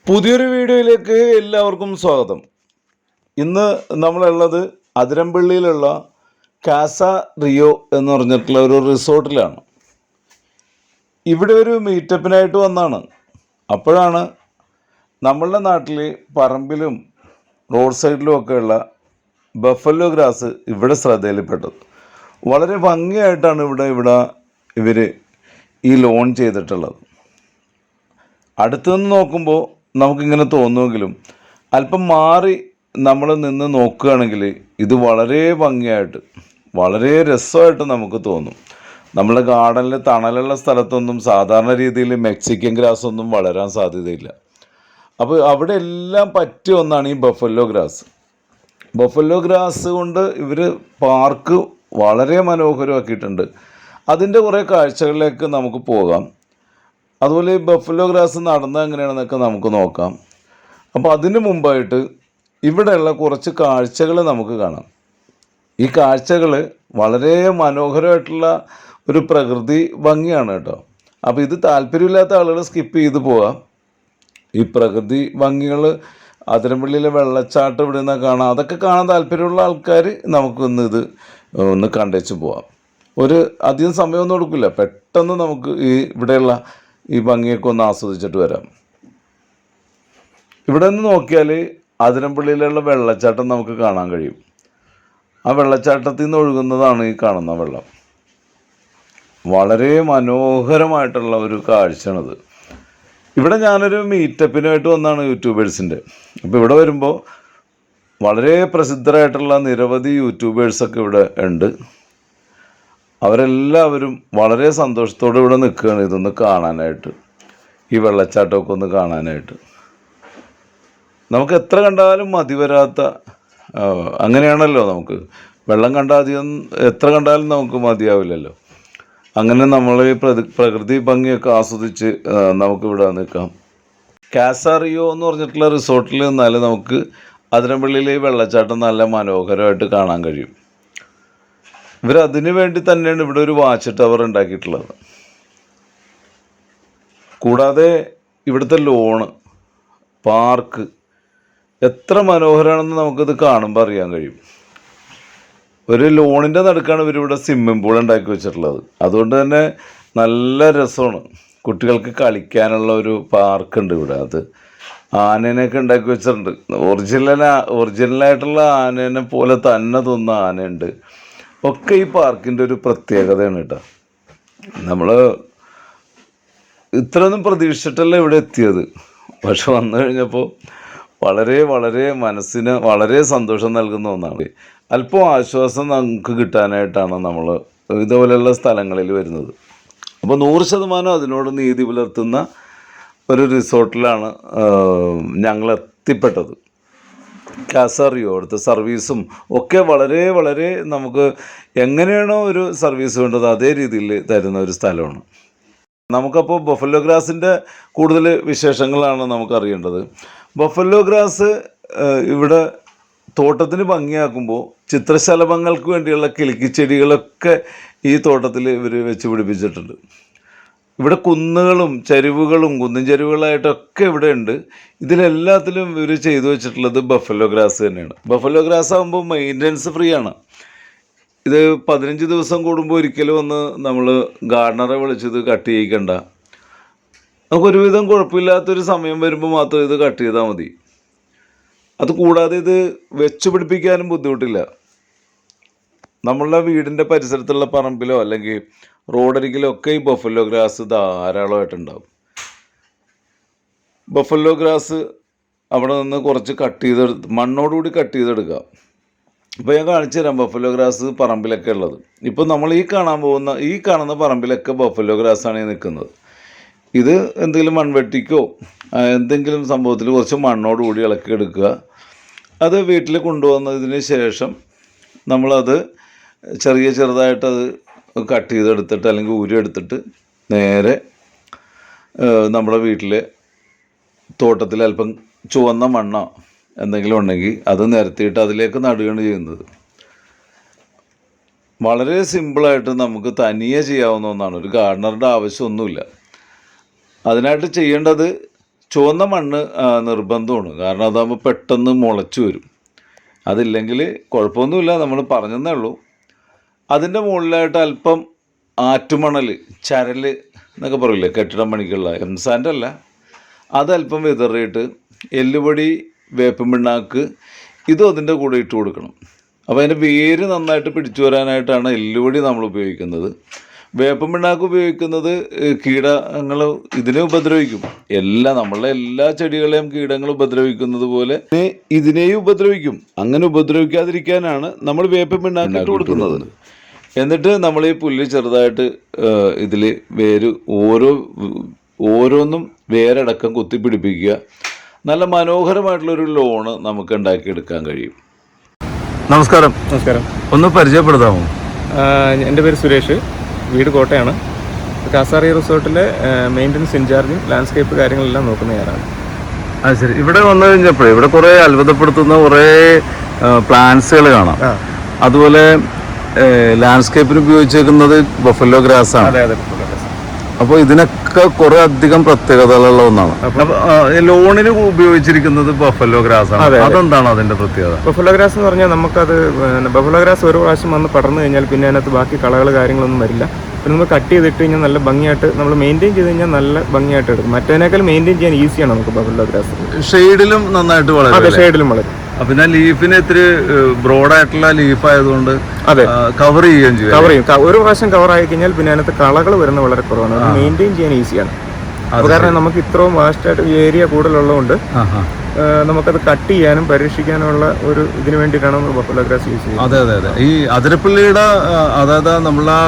പുതിയൊരു വീഡിയോയിലേക്ക് എല്ലാവർക്കും സ്വാഗതം. ഇന്ന് നമ്മളുള്ളത് അതിരമ്പള്ളിയിലുള്ള കാസ റിയോ എന്ന് പറഞ്ഞിട്ടുള്ള ഒരു റിസോർട്ടിലാണ്. ഇവിടെ ഒരു മീറ്റപ്പിനായിട്ട് വന്നാണ്. അപ്പോഴാണ് നമ്മളുടെ നാട്ടിൽ പറമ്പിലും റോഡ് സൈഡിലും ഒക്കെയുള്ള ബഫല്ലോ ഗ്രാസ് ഇവിടെ ശ്രദ്ധയിൽപ്പെട്ടത്. വളരെ ഭംഗിയായിട്ടാണ് ഇവിടെ ഇവർ ഈ ലോൺ ചെയ്തിട്ടുള്ളത്. അടുത്തുനിന്ന് നോക്കുമ്പോൾ നമുക്കിങ്ങനെ തോന്നുമെങ്കിലും അല്പം മാറി നമ്മൾ നിന്ന് നോക്കുകയാണെങ്കിൽ ഇത് വളരെ ഭംഗിയായിട്ട് വളരെ രസമായിട്ട് നമുക്ക് തോന്നും. നമ്മുടെ ഗാർഡനിൽ തണലുള്ള സ്ഥലത്തൊന്നും സാധാരണ രീതിയിൽ മെക്സിക്കൻ ഗ്രാസ് ഒന്നും വളരാൻ സാധ്യതയില്ല. അപ്പോൾ അവിടെ എല്ലാം പറ്റിയ ഒന്നാണ് ഈ ബഫല്ലോ ഗ്രാസ്. ബഫല്ലോ ഗ്രാസ് കൊണ്ട് ഇവർ പാർക്ക് വളരെ മനോഹരമാക്കിയിട്ടുണ്ട്. അതിൻ്റെ കുറേ കാഴ്ചകളിലേക്ക് നമുക്ക് പോകാം. അതുപോലെ ഈ ബഫല്ലോ ഗ്രാസ് നടന്നത് എങ്ങനെയാണെന്നൊക്കെ നമുക്ക് നോക്കാം. അപ്പോൾ അതിന് മുമ്പായിട്ട് ഇവിടെയുള്ള കുറച്ച് കാഴ്ചകൾ നമുക്ക് കാണാം. ഈ കാഴ്ചകൾ വളരെ മനോഹരമായിട്ടുള്ള ഒരു പ്രകൃതി ഭംഗിയാണ് കേട്ടോ. അപ്പോൾ ഇത് താല്പര്യമില്ലാത്ത ആളുകൾ സ്കിപ്പ് ചെയ്ത് പോകാം. ഈ പ്രകൃതി ഭംഗികൾ അതിരമ്പള്ളിയിലെ വെള്ളച്ചാട്ടം ഇവിടെ നിന്ന് കാണാം. അതൊക്കെ കാണാൻ താല്പര്യമുള്ള ആൾക്കാർ നമുക്കൊന്ന് ഒന്ന് കണ്ടേച്ച് പോവാം. ഒരു അധികം സമയമൊന്നും എടുക്കില്ല, പെട്ടെന്ന് നമുക്ക് ഇവിടെയുള്ള ഈ ഭംഗിയൊക്കെ ഒന്ന് ആസ്വദിച്ചിട്ട് വരാം. ഇവിടെ നിന്ന് നോക്കിയാൽ അതിരമ്പള്ളിയിലുള്ള വെള്ളച്ചാട്ടം നമുക്ക് കാണാൻ കഴിയും. ആ വെള്ളച്ചാട്ടത്തിൽ നിന്ന് ഒഴുകുന്നതാണ് ഈ കാണുന്ന വെള്ളം. വളരെ മനോഹരമായിട്ടുള്ള ഒരു കാഴ്ചയാണത്. ഇവിടെ ഞാനൊരു മീറ്റപ്പിനായിട്ട് വന്നതാണ് യൂട്യൂബേഴ്സിൻ്റെ. അപ്പോൾ ഇവിടെ വരുമ്പോൾ വളരെ പ്രസിദ്ധരായിട്ടുള്ള നിരവധി യൂട്യൂബേഴ്സൊക്കെ ഇവിടെ ഉണ്ട്. അവരെല്ലാവരും വളരെ സന്തോഷത്തോടെ ഇവിടെ നിൽക്കുകയാണ് ഇതൊന്ന് കാണാനായിട്ട്, ഈ വെള്ളച്ചാട്ടമൊക്കെ ഒന്ന് കാണാനായിട്ട്. നമുക്ക് എത്ര കണ്ടാലും മതി വരാത്ത, അങ്ങനെയാണല്ലോ, നമുക്ക് വെള്ളം കണ്ടാൽ അധികം എത്ര കണ്ടാലും നമുക്ക് മതിയാവില്ലല്ലോ. അങ്ങനെ നമ്മൾ ഈ പ്രകൃതി ഭംഗിയൊക്കെ ആസ്വദിച്ച് നമുക്കിവിടെ നിൽക്കാം. കാസ റിയോ എന്ന് പറഞ്ഞിട്ടുള്ള റിസോർട്ടിൽ നിന്നാൽ നമുക്ക് അതിരമ്പള്ളിയിലെ ഈ വെള്ളച്ചാട്ടം നല്ല മനോഹരമായിട്ട് കാണാൻ കഴിയും. ഇവരതിനു വേണ്ടി തന്നെയാണ് ഇവിടെ ഒരു വാച്ച് ടവർ ഉണ്ടാക്കിയിട്ടുള്ളത്. കൂടാതെ ഇവിടുത്തെ ലോണ്, പാർക്ക് എത്ര മനോഹരമാണെന്ന് നമുക്കിത് കാണുമ്പോൾ അറിയാൻ കഴിയും. ഒരു ലോണിൻ്റെ നടുക്കാണ് ഇവരിവിടെ സ്വിമ്മിംഗ് പൂൾ ഉണ്ടാക്കി വെച്ചിട്ടുള്ളത്. അതുകൊണ്ട് തന്നെ നല്ല രസമാണ്. കുട്ടികൾക്ക് കളിക്കാനുള്ള ഒരു പാർക്കുണ്ട് ഇവിടെ. അത് ആനേനെയൊക്കെ ഉണ്ടാക്കി വെച്ചിട്ടുണ്ട്. ഒറിജിനലായിട്ടുള്ള ആനേനെ പോലെ തന്നെ തോന്നുന്ന ആനയുണ്ട്. ഒക്കെ ഈ പാർക്കിൻ്റെ ഒരു പ്രത്യേകതയാണ് കേട്ടോ. നമ്മൾ ഇത്രയൊന്നും പ്രതീക്ഷിച്ചിട്ടല്ല ഇവിടെ എത്തിയത്. പക്ഷെ വന്നു കഴിഞ്ഞപ്പോൾ വളരെ വളരെ മനസ്സിന് വളരെ സന്തോഷം നൽകുന്ന ഒന്നാണ്. അല്പം ആശ്വാസം നമുക്ക് കിട്ടാനായിട്ടാണ് നമ്മൾ ഇതുപോലെയുള്ള സ്ഥലങ്ങളിൽ വരുന്നത്. അപ്പോൾ 100% അതിനോട് നീതി പുലർത്തുന്ന ഒരു റിസോർട്ടിലാണ് ഞങ്ങൾ എത്തിപ്പെട്ടത്. കാസ റിയോ അവിടുത്തെ സർവീസും ഒക്കെ വളരെ വളരെ നമുക്ക് എങ്ങനെയാണോ ഒരു സർവീസ് വേണ്ടത് അതേ രീതിയിൽ തരുന്ന ഒരു സ്ഥലമാണ്. നമുക്കപ്പോൾ ബഫല്ലോ ഗ്രാസിൻ്റെ കൂടുതൽ വിശേഷങ്ങളാണ് നമുക്കറിയേണ്ടത്. ബഫല്ലോ ഗ്രാസ് ഇവിടെ തോട്ടത്തിന് ഭംഗിയാക്കുമ്പോൾ ചിത്രശലഭങ്ങൾക്ക് വേണ്ടിയുള്ള കിളിക്കിച്ചെടികളൊക്കെ ഈ തോട്ടത്തിൽ ഇവർ വെച്ച് പിടിപ്പിച്ചിട്ടുണ്ട്. ഇവിടെ കുന്നുകളും ചരിവുകളും കുന്നും ചരിവുകളായിട്ടൊക്കെ ഇവിടെ ഉണ്ട്. ഇതിലെല്ലാത്തിലും ഇവർ ചെയ്തു വെച്ചിട്ടുള്ളത് ബഫല്ലോ ഗ്രാസ് തന്നെയാണ്. ബഫല്ലോ ഗ്രാസ് ആകുമ്പോൾ മെയിൻ്റനൻസ് ഫ്രീ ആണ്. ഇത് 15 ദിവസം കൂടുമ്പോൾ ഒരിക്കലും വന്ന് നമ്മൾ ഗാർഡനറെ വിളിച്ചത് കട്ട് ചെയ്യിക്കണ്ട. നമുക്കൊരുവിധം കുഴപ്പമില്ലാത്തൊരു സമയം വരുമ്പോൾ മാത്രം ഇത് കട്ട് ചെയ്താൽ മതി. അതുകൂടാതെ ഇത് വെച്ച് പിടിപ്പിക്കാനും ബുദ്ധിമുട്ടില്ല. നമ്മളുടെ വീടിൻ്റെ പരിസരത്തുള്ള പറമ്പിലോ അല്ലെങ്കിൽ റോഡരികിലോ ഒക്കെ ഈ ബഫല്ലോ ഗ്രാസ് ധാരാളമായിട്ടുണ്ടാവും. ബഫല്ലോ ഗ്രാസ് അവിടെ നിന്ന് കുറച്ച് മണ്ണോടുകൂടി കട്ട് ചെയ്തെടുക്കുക. ഇപ്പോൾ ഞാൻ കാണിച്ചു തരാം ബഫല്ലോ ഗ്രാസ് പറമ്പിലൊക്കെ ഉള്ളത്. ഇപ്പോൾ നമ്മൾ ഈ കാണുന്ന പറമ്പിലൊക്കെ ബഫല്ലോ ഗ്രാസാണ് ഈ നിൽക്കുന്നത്. ഇത് എന്തെങ്കിലും മൺവെട്ടിക്കോ എന്തെങ്കിലും സംഭവത്തിൽ കുറച്ച് മണ്ണോടുകൂടി ഇളക്കി എടുക്കുക. അത് വീട്ടിൽ കൊണ്ടുവന്നതിന് ശേഷം നമ്മളത് ചെറുതായിട്ടത് കട്ട് ചെയ്തെടുത്തിട്ട് അല്ലെങ്കിൽ ഊരിയെടുത്തിട്ട് നേരെ നമ്മുടെ വീട്ടിലെ തോട്ടത്തിൽ അല്പം ചുവന്ന മണ്ണോ എന്തെങ്കിലും ഉണ്ടെങ്കിൽ അത് നിരത്തിയിട്ട് അതിലേക്ക് നടുകയാണ് ചെയ്യുന്നത്. വളരെ സിമ്പിളായിട്ട് നമുക്ക് തനിയെ ചെയ്യാവുന്ന ഒന്നാണ്. ഒരു ഗാർഡനറുടെ ആവശ്യമൊന്നുമില്ല. അതിനായിട്ട് ചെയ്യേണ്ടത് ചുവന്ന മണ്ണ് നിർബന്ധമാണ്. കാരണം അതാകുമ്പോൾ പെട്ടെന്ന് മുളച്ചു വരും. അതില്ലെങ്കിൽ കുഴപ്പമൊന്നുമില്ല, നമ്മൾ പറഞ്ഞതേ ഉള്ളൂ. അതിൻ്റെ മുകളിലായിട്ട് അല്പം ആറ്റുമണൽ, ചരൽ എന്നൊക്കെ പറയില്ലേ, കെട്ടിടം പണിക്കുള്ള എംസാൻ്റെ അല്ല, അതല്പം വിതറിയിട്ട് എല്ലുപൊടി, വേപ്പിൻ പിണ്ണാക്ക് ഇതും അതിൻ്റെ കൂടെ ഇട്ട് കൊടുക്കണം. അപ്പോൾ അതിൻ്റെ വേര് നന്നായിട്ട് പിടിച്ചു വരാനായിട്ടാണ് എല്ലുപൊടി നമ്മൾ ഉപയോഗിക്കുന്നത്. വേപ്പിൻ പിണ്ണാക്ക് ഉപയോഗിക്കുന്നത് കീടങ്ങൾ ഇതിനെ ഉപദ്രവിക്കും. നമ്മളുടെ എല്ലാ ചെടികളെയും കീടങ്ങൾ ഉപദ്രവിക്കുന്നത് പോലെ ഇതിനെയും ഉപദ്രവിക്കും. അങ്ങനെ ഉപദ്രവിക്കാതിരിക്കാനാണ് നമ്മൾ വേപ്പിൻ പിണ്ണാക്ക് ഇട്ട് കൊടുക്കുന്നത്. എന്നിട്ട് നമ്മൾ ഈ പുല്ല് ചെറുതായിട്ട് ഇതിൽ വേര് ഓരോന്നും വേരടക്കം കുത്തിപ്പിടിപ്പിക്കുക. നല്ല മനോഹരമായിട്ടുള്ളൊരു ലോണ് നമുക്ക് ഉണ്ടാക്കിയെടുക്കാൻ കഴിയും. നമസ്കാരം. ഒന്ന് പരിചയപ്പെടുത്താമോ? എൻ്റെ പേര് സുരേഷ്, വീട് കോട്ടയാണ്. കാസാറി റിസോർട്ടിലെ മെയിൻ്റനൻസ് ഇൻചാർജും ലാൻഡ്സ്കേപ്പ് കാര്യങ്ങളെല്ലാം നോക്കുന്ന ഞാനാണ്. ശരി. ഇവിടെ വന്നു കഴിഞ്ഞപ്പോഴേ ഇവിടെ കുറേ അത്ഭുതപ്പെടുത്തുന്ന കുറേ പ്ലാന്റ്സുകൾ കാണാം. അതുപോലെ ലാൻഡ്സ്കേപ്പിന് ഉപയോഗിച്ചേക്കുന്നത് ബഫല്ലോ ഗ്രാസ് ആണ്. അതെ, അപ്പോൾ ഇതിനൊക്കെ കുറെ അധികം പ്രത്യേകതകളുള്ള ഒന്നാണ്. ലോണിന് ഉപയോഗിച്ചിരിക്കുന്നത് ബഫല്ലോ ഗ്രാസ് ആണ്. അതെന്താണ് അതിന്റെ പ്രത്യേകത? ബഫല്ലോ ഗ്രാസ് എന്ന് പറഞ്ഞാൽ നമുക്കത് ബഫല്ലോ ഗ്രാസ് ഒരു പ്രാവശ്യം വന്ന് പടർന്നു കഴിഞ്ഞാൽ പിന്നെ അതിനകത്ത് ബാക്കി കളകൾ കാര്യങ്ങളൊന്നും വരില്ല. പിന്നെ നമ്മൾ കട്ട് ചെയ്തിട്ട് കഴിഞ്ഞാൽ നല്ല ഭംഗിയായിട്ട് നമ്മൾ മെയിൻറ്റെയിൻ ചെയ്ത് കഴിഞ്ഞാൽ നല്ല ഭംഗിയായിട്ട് എടുക്കും. മറ്റേനേക്കാൾ മെയിൻറ്റെയിൻ ചെയ്യാൻ ഈസിയാണ് നമുക്ക് ബഫല്ലോ ഗ്രാസ്. ഷെയ്ഡിലും നന്നായിട്ട് വളരും. അതെ, ഷെയ്ഡിലും വളരും. പിന്നെ ലീഫിന് ഇത്തിരി ബ്രോഡായിട്ടുള്ള ലീഫ് ആയതുകൊണ്ട് അതെ കവർ ചെയ്യുകയും ചെയ്യും. ഒരു പ്രാവശ്യം കവർ ആയി കഴിഞ്ഞാൽ പിന്നെ അതിനകത്ത് കളകൾ വരുന്നത് വളരെ കുറവാണ്. അത് മെയിൻറ്റെയിൻ ചെയ്യാൻ ഈസിയാണ്. കാരണം നമുക്ക് ഇത്രയും വാസ്റ്റായിട്ട് ഏരിയ കൂടുതലുള്ളതുകൊണ്ട് നമുക്കത് കട്ട് ചെയ്യാനും പരീക്ഷിക്കാനുള്ള ഒരു ഇതിന് വേണ്ടിയിട്ടാണ് നമ്മൾ ബഫല്ലോ ഗ്രാസ് യൂസ് ചെയ്യുന്നത്. അതെ. ഈ അതിരപ്പള്ളിയുടെ അതായത് നമ്മളെ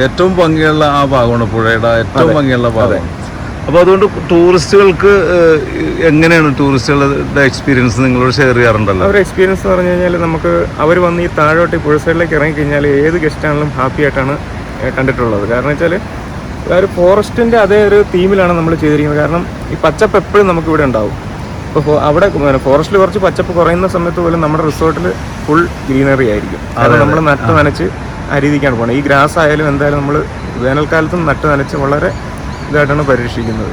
ഏറ്റവും ഭംഗിയുള്ള ആ ഭാഗമാണ്, പുഴയുടെ ഏറ്റവും ഭംഗിയുള്ള ഭാഗം. അപ്പോൾ അതുകൊണ്ട് ടൂറിസ്റ്റുകൾക്ക് എങ്ങനെയാണ് ടൂറിസ്റ്റുകളുടെ എക്സ്പീരിയൻസ് നിങ്ങളോട് ഷെയർ ചെയ്യാറുണ്ടല്ലോ? അവരുടെ എക്സ്പീരിയൻസ് എന്ന് പറഞ്ഞു കഴിഞ്ഞാൽ നമുക്ക് അവർ വന്ന് ഈ താഴോട്ട് ഈ പുഴ സൈഡിലേക്ക് ഇറങ്ങിക്കഴിഞ്ഞാൽ ഏത് ഗസ്റ്റാണെങ്കിലും ഹാപ്പി ആയിട്ടാണ് കണ്ടിട്ടുള്ളത്. കാരണം വെച്ചാൽ ഒരു ഫോറസ്റ്റിൻ്റെ അതേ ഒരു തീമിലാണ് നമ്മൾ ചെയ്തിരിക്കുന്നത്. കാരണം ഈ പച്ചപ്പ് എപ്പോഴും നമുക്കിവിടെ ഉണ്ടാവും. ഇപ്പോൾ അവിടെ ഫോറസ്റ്റിൽ കുറച്ച് പച്ചപ്പ് കുറയുന്ന സമയത്ത് പോലും നമ്മുടെ റിസോർട്ടിൽ ഫുൾ ഗ്രീനറി ആയിരിക്കും. അത് നമ്മൾ നട്ട് നനച്ച് ആ രീതിക്കാണ് പോകുന്നത്. ഈ ഗ്രാസ് ആയാലും എന്തായാലും നമ്മൾ വേനൽക്കാലത്തും നട്ട് നനച്ച് വളരെ ഇതായിട്ടാണ് പരീക്ഷിക്കുന്നത്.